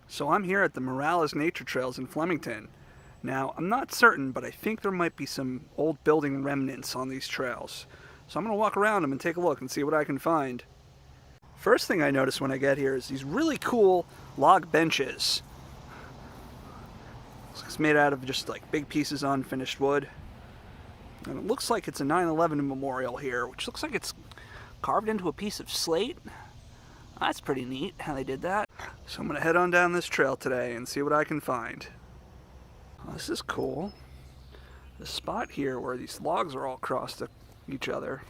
So I'm here at the Morales Nature Trails in Flemington. Now, I'm not certain, but I think there might be some old building remnants on these trails. So I'm going to walk around them and take a look and see what I can find. First thing I notice when I get here is these really cool log benches. It's made out of just like big pieces of unfinished wood. And it looks like it's a 9/11 memorial here, which looks like it's carved into a piece of slate. That's pretty neat how they did that. So I'm going to head on down this trail today and see what I can find. Oh, this is cool. The spot here where these logs are all crossed to each other.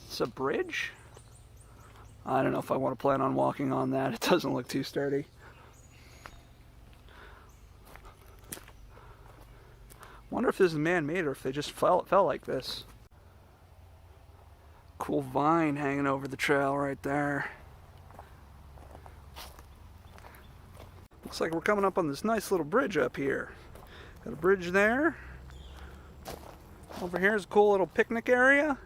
It's a bridge? I don't know if I want to plan on walking on that. It doesn't look too sturdy. Wonder if this is man-made or if they just fell like this. Cool vine hanging over the trail right there. Looks like we're coming up on this nice little bridge up here. Got a bridge there. Over here is a cool little picnic area.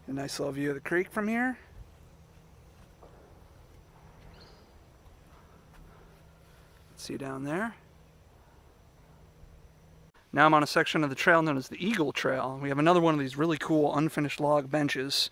A nice little view of the creek from here. See down there. Now I'm on a section of the trail known as the Eagle Trail. We have another one of these really cool unfinished log benches.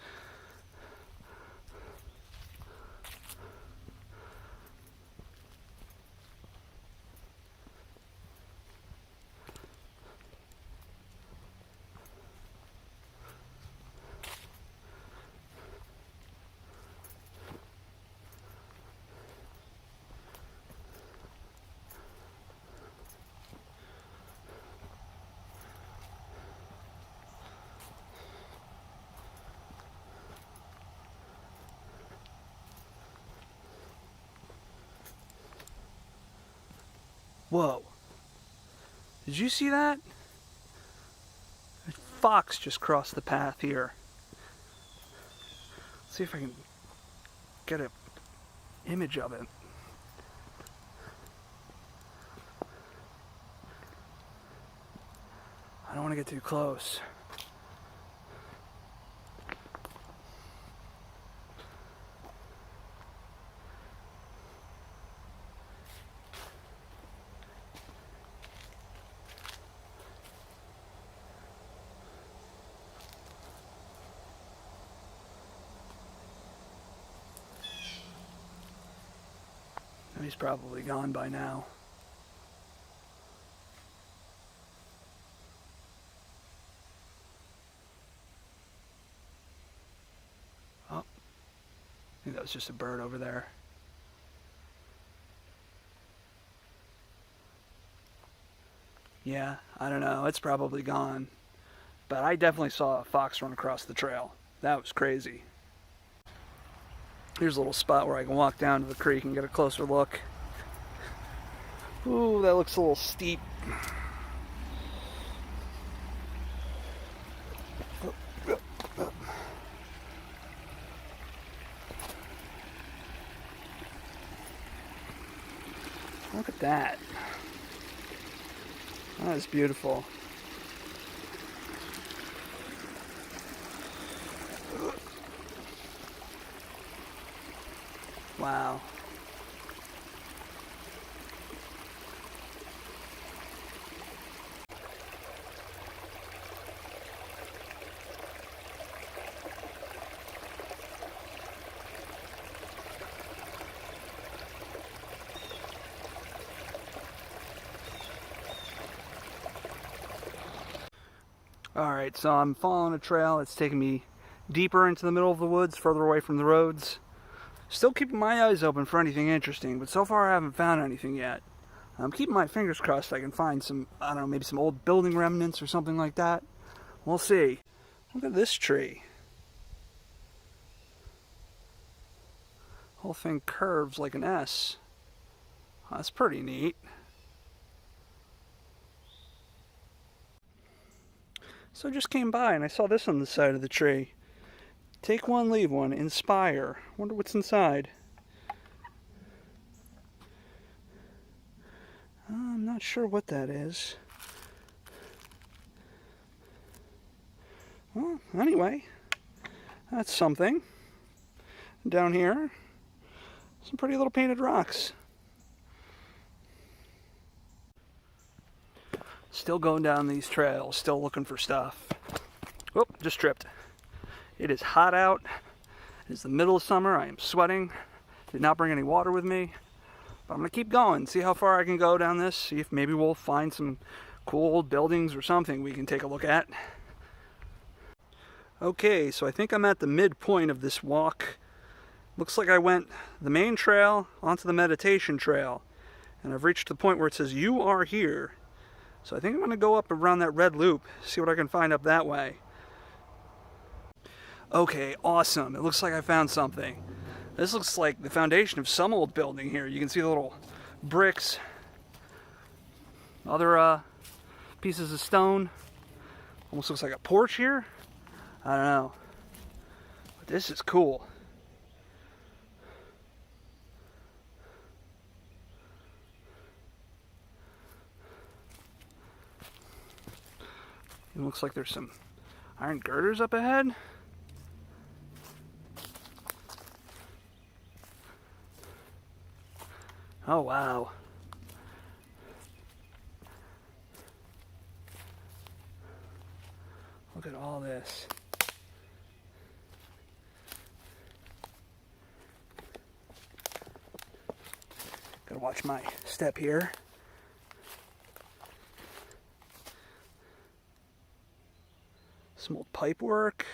Whoa. Did you see that? A fox just crossed the path here. Let's see if I can get an image of it. I don't want to get too close. He's probably gone by now. Oh, I think that was just a bird over there. Yeah, I don't know. It's probably gone. But I definitely saw a fox run across the trail. That was crazy. Here's a little spot where I can walk down to the creek and get a closer look. Ooh, that looks a little steep. Look at that. That is beautiful. Wow. Alright, so I'm following a trail that's taking me deeper into the middle of the woods, further away from the roads. Still keeping my eyes open for anything interesting, but so far I haven't found anything yet. I'm keeping my fingers crossed I can find some, I don't know, maybe some old building remnants or something like that. We'll see. Look at this tree. Whole thing curves like an S. That's pretty neat. So I just came by and I saw this on the side of the tree. Take one, leave one, inspire. Wonder what's inside. I'm not sure what that is. Well, anyway, that's something. Down here, some pretty little painted rocks. Still going down these trails, still looking for stuff. Oh, just tripped. It is hot out. It is the middle of summer. I am sweating. Did not bring any water with me. But I'm going to keep going, see how far I can go down this, see if maybe we'll find some cool old buildings or something we can take a look at. Okay, so I think I'm at the midpoint of this walk. Looks like I went the main trail onto the meditation trail. And I've reached the point where it says, "You are here." So I think I'm going to go up around that red loop, see what I can find up that way. Okay, awesome. It looks like I found something. This looks like the foundation of some old building here. You can see the little bricks, other pieces of stone. Almost looks like a porch here. I don't know. But this is cool. It looks like there's some iron girders up ahead. Oh, wow. Look at all this. Gotta watch my step here. Some old pipe work.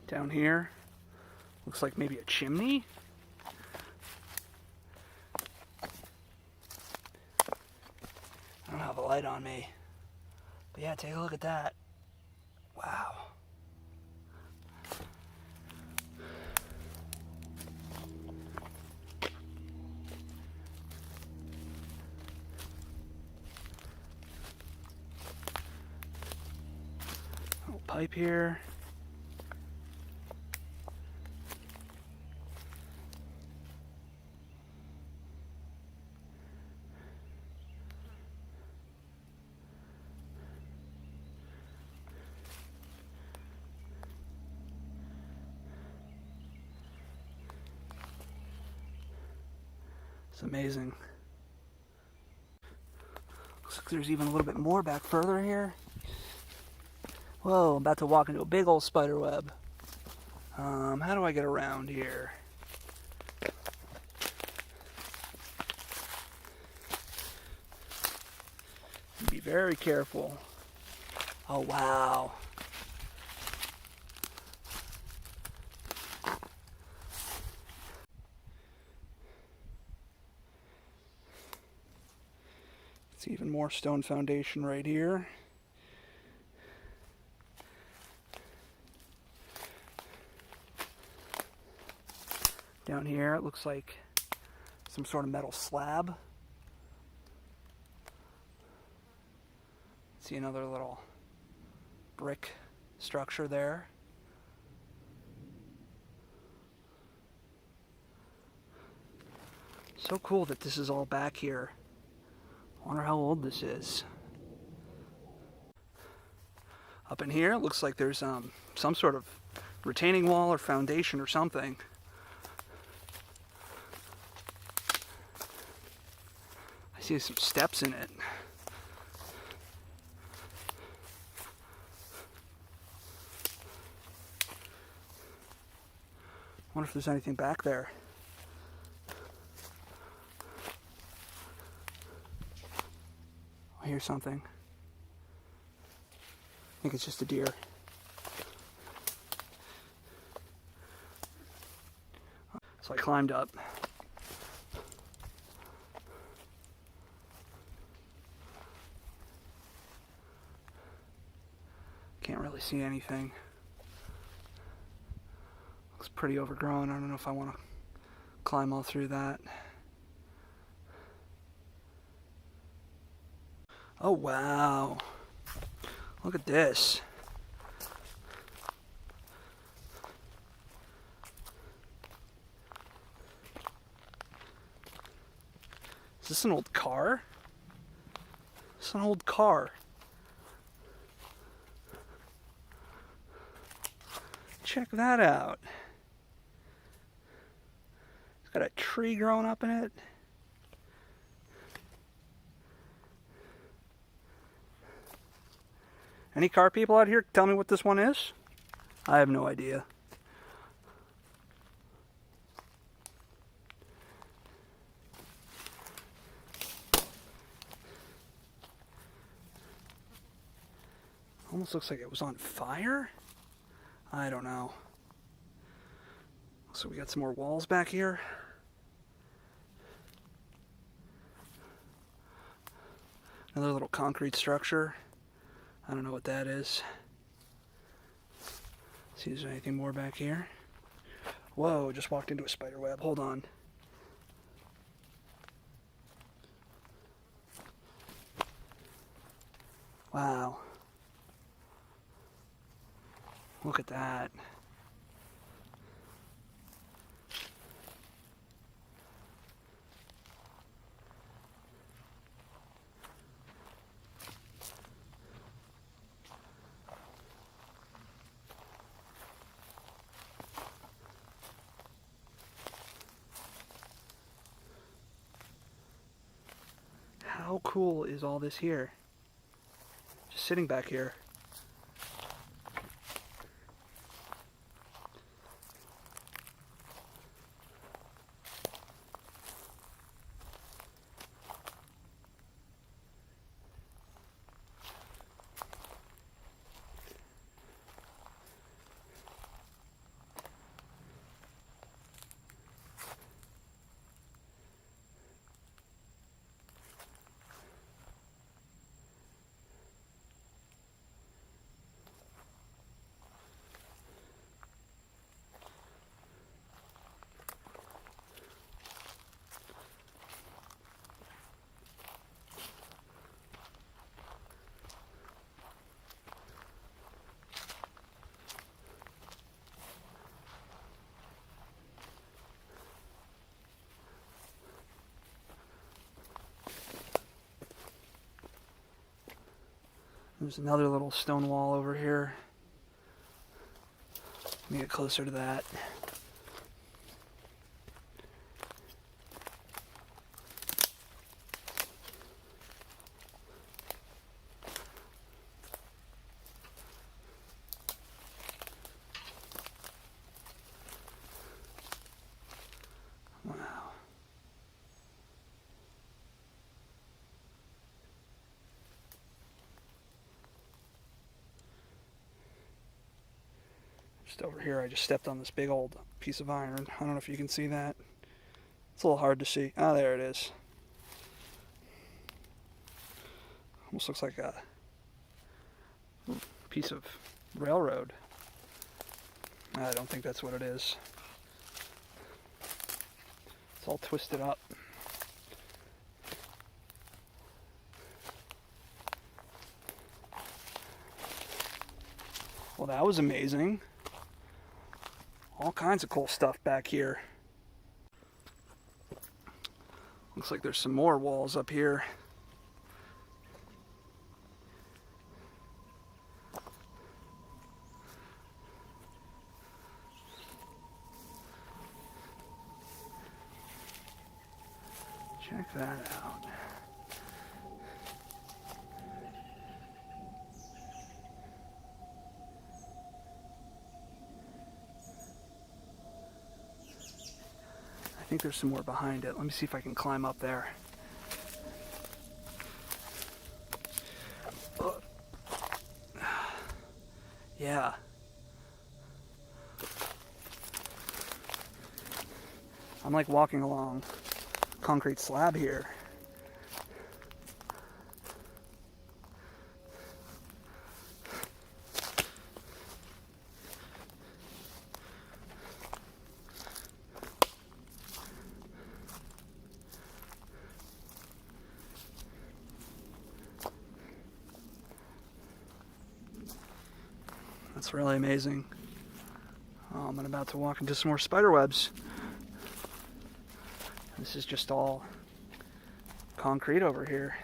Down here, looks like maybe a chimney. I don't have a light on me. But yeah, take a look at that. Wow. Little pipe here. It's amazing. Looks like there's even a little bit more back further here. Whoa, I'm about to walk into a big old spider web. How do I get around here? Be very careful. Oh, wow. It's even more stone foundation right here. Down here it looks like some sort of metal slab. See another little brick structure there. So cool that this is all back here. I wonder how old this is. Up in here, it looks like there's some sort of retaining wall or foundation or something. I see some steps in it. I wonder if there's anything back there. I hear something. I think it's just a deer. So I climbed up. Can't really see anything. Looks pretty overgrown. I don't know if I want to climb all through that. Oh, wow. Look at this. Is this an old car? It's an old car. Check that out. It's got a tree growing up in it. Any car people out here tell me what this one is? I have no idea. Almost looks like it was on fire. I don't know. So we got some more walls back here. Another little concrete structure. I don't know what that is. See if there's anything more back here. Whoa, just walked into a spider web. Hold on. Wow. Look at that. How cool is all this here? Just sitting back here. There's another little stone wall over here. Let me get closer to that. Wow. Just over here, I just stepped on this big old piece of iron. I don't know if you can see that. It's a little hard to see. Ah, there it is. Almost looks like a piece of railroad. I don't think that's what it is. It's all twisted up. Well, that was amazing. All kinds of cool stuff back here. Looks like there's some more walls up here. Check that out. I think there's some more behind it. Let me see if I can climb up there. Yeah. I'm like walking along concrete slab here. It's really amazing. I'm about to walk into some more spider webs. This is just all concrete over here.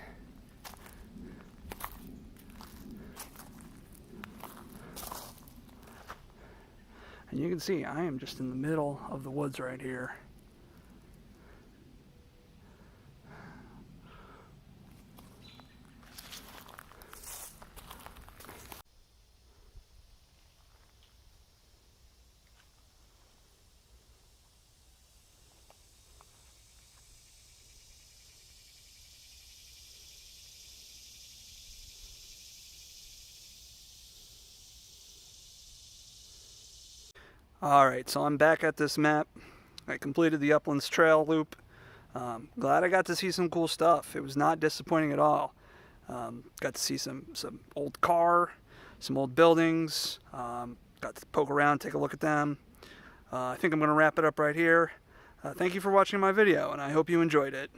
And you can see I am just in the middle of the woods right here. Alright, so I'm back at this map. I completed the Uplands Trail loop. Glad I got to see some cool stuff. It was not disappointing at all. Got to see some old car, some old buildings. Got to poke around, take a look at them. I think I'm going to wrap it up right here. Thank you for watching my video, and I hope you enjoyed it.